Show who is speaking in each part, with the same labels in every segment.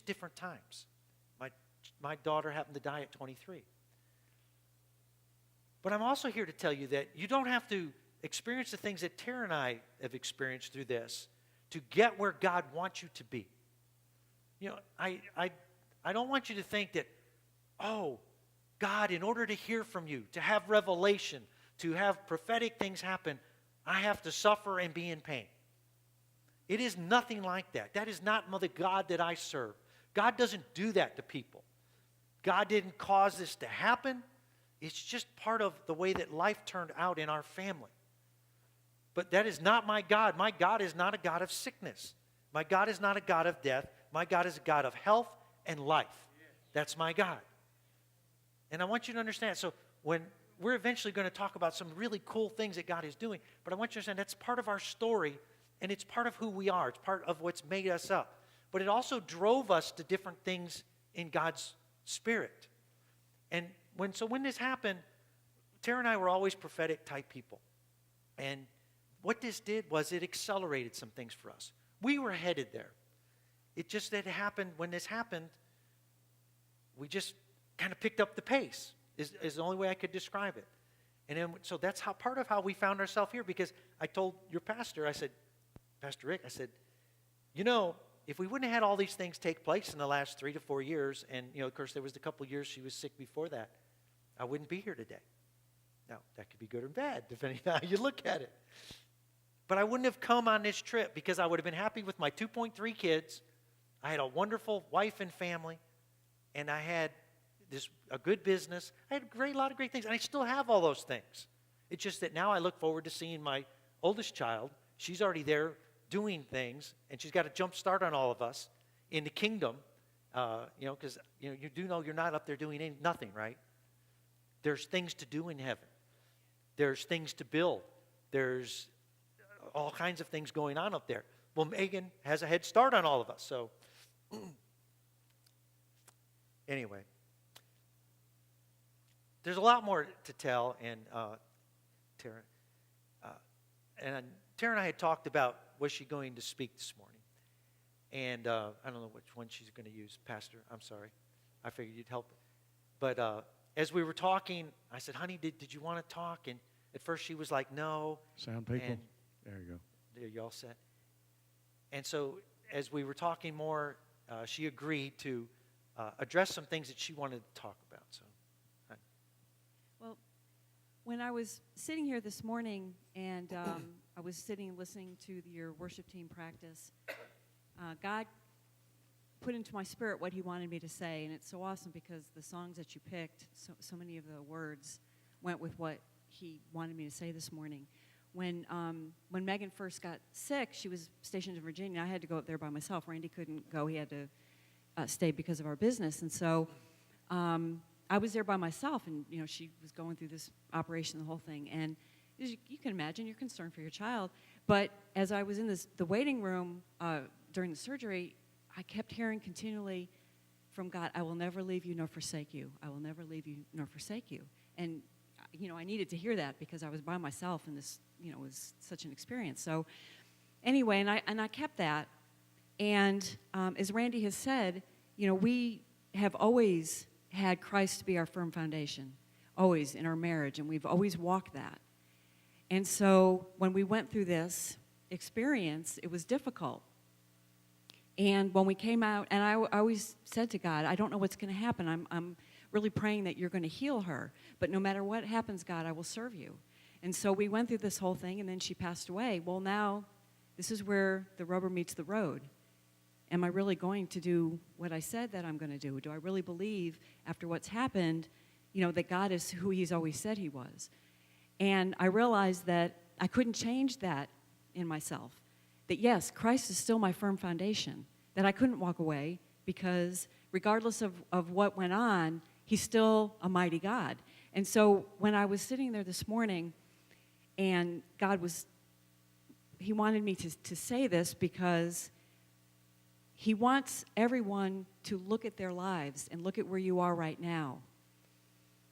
Speaker 1: different times. My daughter happened to die at 23. But I'm also here to tell you that you don't have to experience the things that Tara and I have experienced through this to get where God wants you to be. You know, I don't want you to think that, oh, God, in order to hear from you, to have revelation, to have prophetic things happen, I have to suffer and be in pain. It is nothing like that. That is not the God that I serve. God doesn't do that to people. God didn't cause this to happen. It's just part of the way that life turned out in our family. But that is not my God. My God is not a God of sickness. My God is not a God of death. My God is a God of health and life. That's my God. And I want you to understand. So when we're eventually going to talk about some really cool things that God is doing, but I want you to understand that's part of our story, and it's part of who we are. It's part of what's made us up. But it also drove us to different things in God's Spirit. And when this happened, Tara and I were always prophetic type people. And what this did was it accelerated some things for us. We were headed there. It just that happened, when this happened, we just kind of picked up the pace, is the only way I could describe it. And then, so that's how part of how we found ourselves here, because I told your pastor, I said, Pastor Rick, I said, you know, if we wouldn't have had all these things take place in the last 3 to 4 years, and, you know, of course, there was a couple of years she was sick before that, I wouldn't be here today. Now, that could be good or bad, depending on how you look at it. But I wouldn't have come on this trip because I would have been happy with my 2.3 kids. I had a wonderful wife and family, and I had a good business. I had a lot of great things, and I still have all those things. It's just that now I look forward to seeing my oldest child. She's already there doing things, and she's got a jump start on all of us in the kingdom, because you do know you're not up there doing nothing, right? There's things to do in heaven. There's things to build. There's all kinds of things going on up there. Well, Megan has a head start on all of us, so anyway. There's a lot more to tell, and Tara and I had talked about was she going to speak this morning, and I don't know which one she's going to use. Pastor, I'm sorry, I figured you'd help. But as we were talking, I said, "Honey, did you want to talk?" And at first she was like, "No."
Speaker 2: Sound people.
Speaker 1: And
Speaker 2: there you go.
Speaker 1: there you all set. And so as we were talking more, she agreed to address some things that she wanted to talk about. So.
Speaker 3: Well, when I was sitting here this morning and I was sitting listening to your worship team practice, God put into my spirit what he wanted me to say, and it's so awesome because the songs that you picked, so many of the words went with what he wanted me to say this morning. When Megan first got sick, she was stationed in Virginia. I had to go up there by myself. Randy couldn't go. He had to stay because of our business, and so I was there by myself, and she was going through this operation, the whole thing, and you can imagine you're concerned for your child. But as I was in the waiting room during the surgery, I kept hearing continually from God, "I will never leave you nor forsake you. I will never leave you nor forsake you." And I needed to hear that because I was by myself, and this was such an experience. So anyway, and I kept that. And as Randy has said, we have always had Christ to be our firm foundation, always in our marriage, and we've always walked that. And so when we went through this experience, it was difficult. And when we came out, and I always said to God, I don't know what's going to happen. I'm really praying that you're going to heal her. But no matter what happens, God, I will serve you. And so we went through this whole thing, and then she passed away. Well, now this is where the rubber meets the road. Am I really going to do what I said that I'm going to do? Do I really believe, after what's happened, that God is who he's always said he was? And I realized that I couldn't change that in myself. That, yes, Christ is still my firm foundation. That I couldn't walk away because regardless of what went on, he's still a mighty God. And so when I was sitting there this morning and he wanted me to say this because he wants everyone to look at their lives and look at where you are right now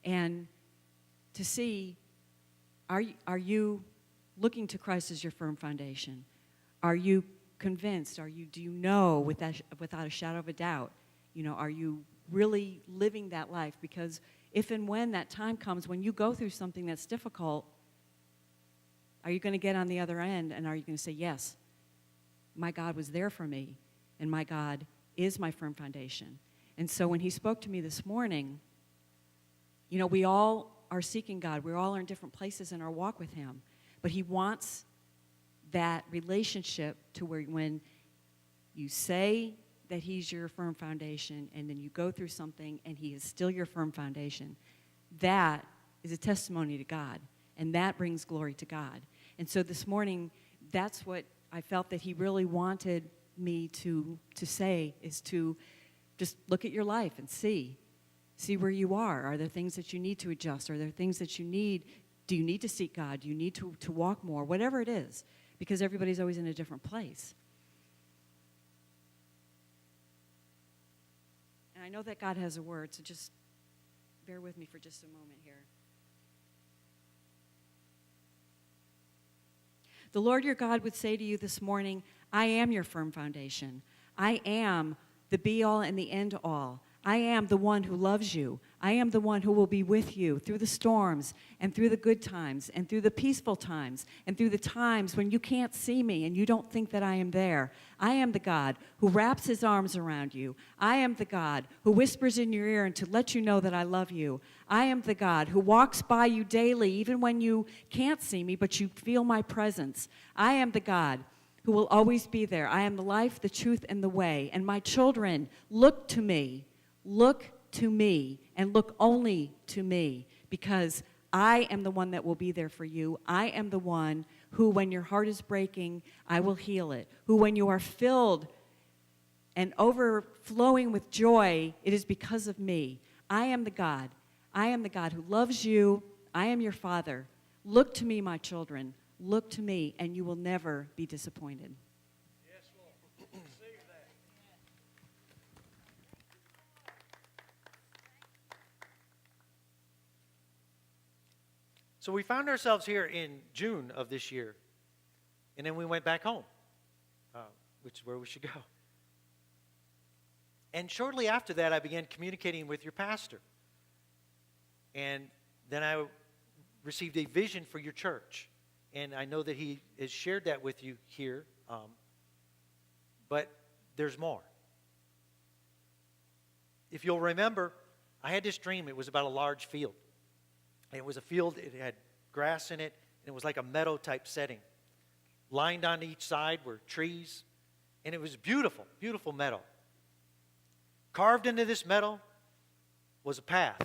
Speaker 3: and to see, are you looking to Christ as your firm foundation? Are you convinced? Do you know without a shadow of a doubt? Are you really living that life? Because if and when that time comes when you go through something that's difficult, are you going to get on the other end and are you going to say, yes, my God was there for me and my God is my firm foundation? And so when he spoke to me this morning, we all are seeking God. We all are in different places in our walk with him. But he wants that relationship to where when you say that he's your firm foundation and then you go through something and he is still your firm foundation, that is a testimony to God. And that brings glory to God. And so this morning, that's what I felt that he really wanted me to say, is to just look at your life and see where you are. Are there things that you need to adjust? Are there things that do you need to seek God? Do you need to walk more? Whatever it is, because everybody's always in a different place. And I know that God has a word, so just bear with me for just a moment here. The Lord your God would say to you this morning, I am your firm foundation. I am the be-all and the end-all. I am the one who loves you. I am the one who will be with you through the storms and through the good times and through the peaceful times and through the times when you can't see me and you don't think that I am there. I am the God who wraps his arms around you. I am the God who whispers in your ear and to let you know that I love you. I am the God who walks by you daily even when you can't see me but you feel my presence. I am the God who will always be there. I am the life, the truth, and the way. And my children, look to me. Look to me and look only to me, because I am the one that will be there for you. I am the one who, when your heart is breaking, I will heal it. Who, when you are filled and overflowing with joy, it is because of me. I am the God. I am the God who loves you. I am your Father. Look to me, my children. Look to me, and you will never be disappointed.
Speaker 1: So we found ourselves here in June of this year, and then we went back home, which is where we should go. And shortly after that, I began communicating with your pastor. And then I received a vision for your church. And I know that he has shared that with you here, but there's more. If you'll remember, I had this dream. It was about a large field. And it was a field, it had grass in it, and it was like a meadow-type setting. Lined on each side were trees, and it was beautiful, beautiful meadow. Carved into this meadow was a path.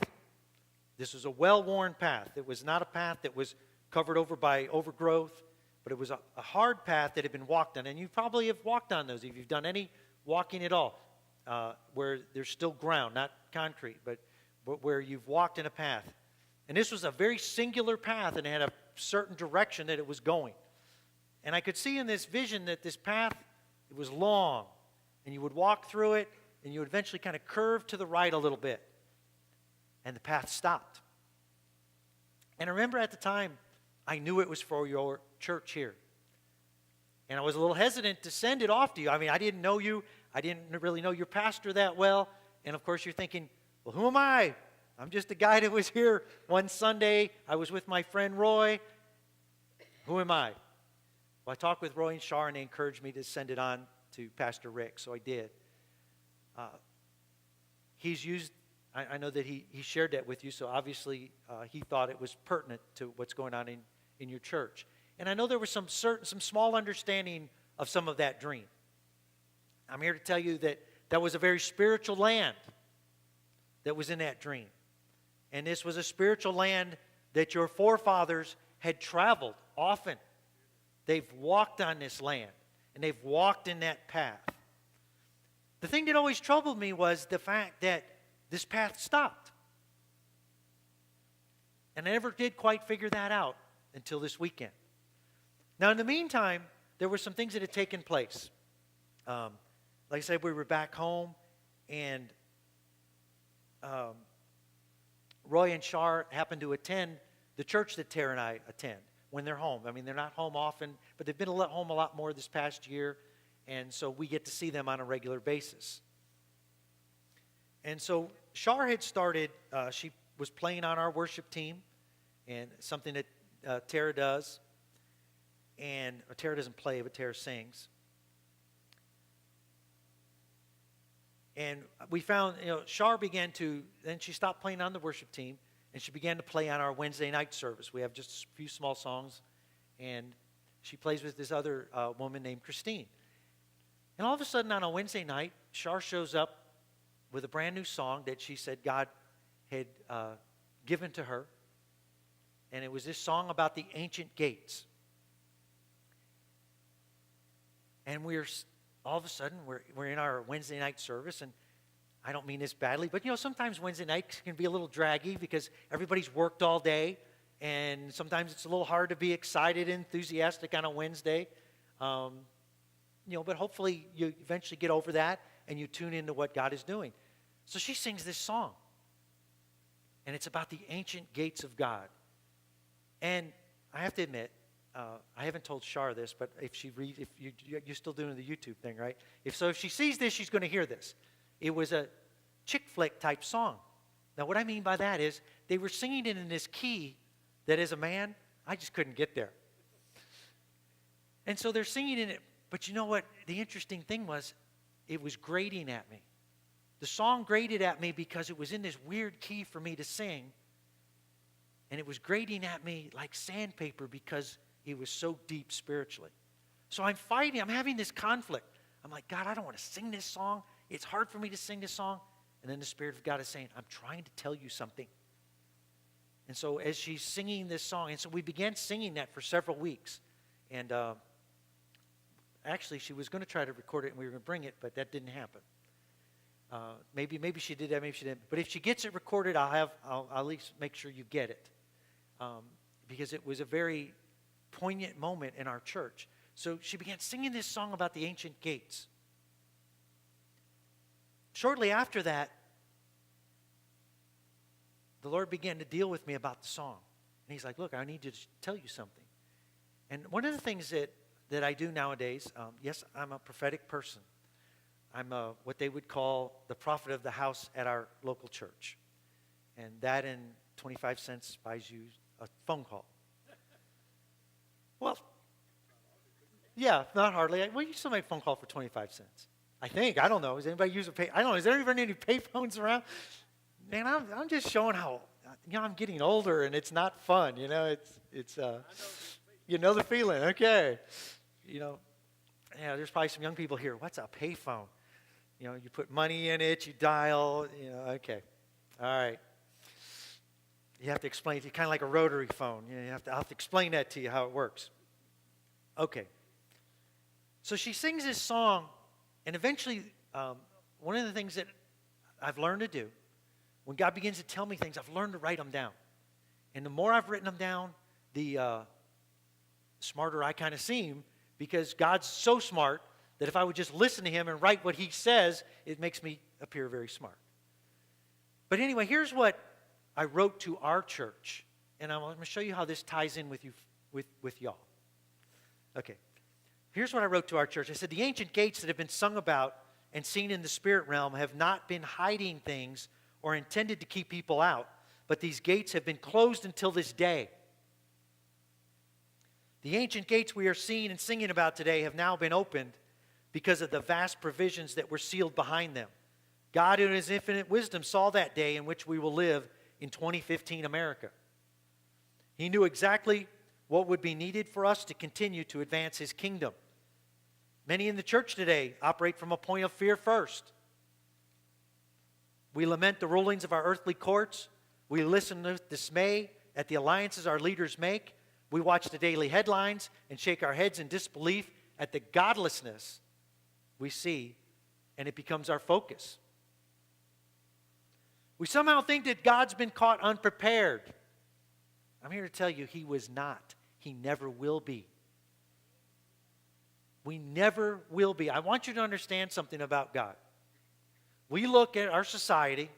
Speaker 1: This was a well-worn path. It was not a path that was covered over by overgrowth, but it was a hard path that had been walked on. And you probably have walked on those if you've done any walking at all, where there's still ground, not concrete, but where you've walked in a path. And this was a very singular path, and it had a certain direction that it was going. And I could see in this vision that this path, it was long, and you would walk through it, and you would eventually kind of curve to the right a little bit. And the path stopped. And I remember at the time, I knew it was for your church here. And I was a little hesitant to send it off to you. I mean, I didn't know you. I didn't really know your pastor that well. And of course, you're thinking, well, who am I? I'm just a guy that was here one Sunday. I was with my friend Roy. Who am I? Well, I talked with Roy and Shar, and they encouraged me to send it on to Pastor Rick, so I did. I know that he shared that with you, so obviously he thought it was pertinent to what's going on in your church. And I know there was some small understanding of some of that dream. I'm here to tell you that was a very spiritual land that was in that dream. And this was a spiritual land that your forefathers had traveled often. They've walked on this land, and they've walked in that path. The thing that always troubled me was the fact that this path stopped. And I never did quite figure that out until this weekend. Now, in the meantime, there were some things that had taken place. Like I said, we were back home, and Roy and Shar happened to attend the church that Tara and I attend when they're home. I mean, they're not home often, but they've been home a lot more this past year. And so we get to see them on a regular basis. And so Shar had started, she was playing on our worship team, and something that Tara does. And Tara doesn't play, but Tara sings. And we found, Shar began to, then she stopped playing on the worship team, and she began to play on our Wednesday night service. We have just a few small songs, and she plays with this other woman named Christine. And all of a sudden on a Wednesday night, Shar shows up with a brand new song that she said God had given to her. And it was this song about the ancient gates. And all of a sudden, we're in our Wednesday night service, and I don't mean this badly, but sometimes Wednesday nights can be a little draggy because everybody's worked all day, and sometimes it's a little hard to be excited and enthusiastic on a Wednesday. But hopefully you eventually get over that and you tune into what God is doing. So she sings this song, and it's about the ancient gates of God. And I have to admit, I haven't told Shar this, but if you're still doing the YouTube thing, right? If she sees this, she's going to hear this. It was a chick flick type song. Now, what I mean by that is they were singing it in this key that, as a man, I just couldn't get there. And so they're singing in it, but you know what? The interesting thing was, it was grating at me. The song grated at me because it was in this weird key for me to sing, and it was grating at me like sandpaper because it was so deep spiritually. So I'm having this conflict. I'm like, God, I don't want to sing this song. It's hard for me to sing this song. And then the Spirit of God is saying, I'm trying to tell you something. And so as she's singing this song, and so we began singing that for several weeks. And actually, she was going to try to record it, and we were going to bring it, but that didn't happen. Maybe she did that, maybe she didn't. But if she gets it recorded, I'll at least make sure you get it. Because it was a very poignant moment in our church. So she began singing this song about the ancient gates. Shortly after that, the Lord began to deal with me about the song. And He's like, look, I need to tell you something. And one of the things that I do nowadays, yes, I'm a prophetic person. I'm what they would call the prophet of the house at our local church. And that and 25 cents buys you a phone call. Well, yeah, not hardly. Well, you still make a phone call for 25 cents. I think. I don't know. Does anybody use I don't know. Is there even any pay phones around? Man, I'm just showing how, I'm getting older and it's not fun. It's you know the feeling. Okay. There's probably some young people here. What's a pay phone? You put money in it, you dial, okay. All right. You have to explain it to you, kind of like a rotary phone. I'll have to explain that to you, how it works. Okay. So she sings this song, and eventually, one of the things that I've learned to do, when God begins to tell me things, I've learned to write them down. And the more I've written them down, the smarter I kind of seem, because God's so smart that if I would just listen to Him and write what He says, it makes me appear very smart. But anyway, here's what I wrote to our church, and I'm going to show you how this ties in with you, with y'all. Okay. Here's what I wrote to our church. I said, the ancient gates that have been sung about and seen in the spirit realm have not been hiding things or intended to keep people out, but these gates have been closed until this day. The ancient gates we are seeing and singing about today have now been opened because of the vast provisions that were sealed behind them. God, in His infinite wisdom, saw that day in which we will live in 2015 America. He knew exactly what would be needed for us to continue to advance His kingdom. Many in the church today operate from a point of fear first. We lament the rulings of our earthly courts. We listen with dismay at the alliances our leaders make. We watch the daily headlines and shake our heads in disbelief at the godlessness we see, and it becomes our focus. We somehow think that God's been caught unprepared. I'm here to tell you, He was not. He never will be. We never will be. I want you to understand something about God. We look at our society,